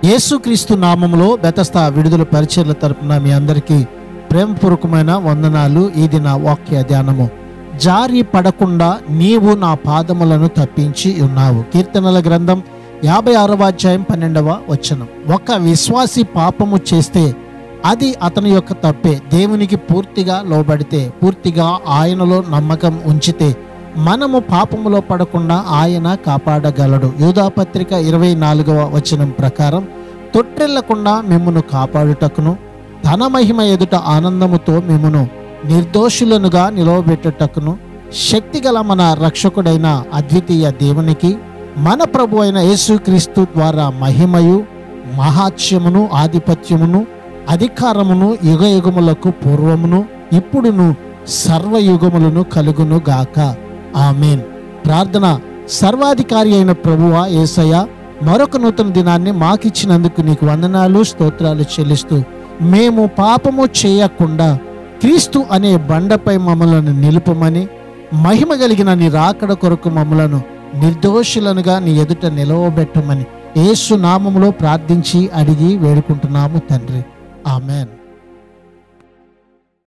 యేసుక్రీస్తు నామములో బెతస్తా విడుదల పరిచర్ల తరపున మీ అందరికీ ప్రేమపూర్వకమైన వందనాలు. ఈ దిన వాక్య ధ్యానము. జారి పడకుండా నీవు నా పాదములను తప్పించి ఉన్నావు. కీర్తనల గ్రంథం 56వ అధ్యాయం 12వ వచనం. ఒక విశ్వాసి పాపము చేస్తే అది అతని యొక్క తప్పే. దేవునికి పూర్తిగా లోబడితే, పూర్తిగా ఆయనలో నమ్మకం ఉంచితే మనము పాపములో పడకుండా ఆయన కాపాడగలడు. యూదాపత్రిక 24వ వచనం ప్రకారం తొట్టిల్లకుండా మిమ్మును కాపాడుటకును తన మహిమ ఎదుట ఆనందముతో మిమ్మును నిర్దోషులనుగా నిలవబెట్టుటకును శక్తిగల మన రక్షకుడైన అద్వితీయ దేవునికి మన ప్రభు అయిన యేసుక్రీస్తు ద్వారా మహిమయు మహాత్మ్యమును ఆధిపత్యమును అధికారమును యుగయుగములకు పూర్వమును ఇప్పుడును సర్వయుగములను కలుగును గాక. ఆమేన్. ప్రార్థన. సర్వాధికారి అయిన ప్రభువా యేసయ్య, మరొక నూతన దినాన్ని మాకిచ్చినందుకు నీకు వందనాలు, స్తోత్రాలు చెల్లిస్తూ మేము పాపము చేయకుండా క్రీస్తు అనే బండపై మమ్మలను నిలుపమని, మహిమ కలిగిన నీ రాకడ కొరకు మమ్మలను నిర్దోషులనుగా నీ ఎదుట నిలవబెట్టమని యేసు నామములో ప్రార్థించి అడిగి వేడుకుంటున్నాము తండ్రి. ఆమెన్.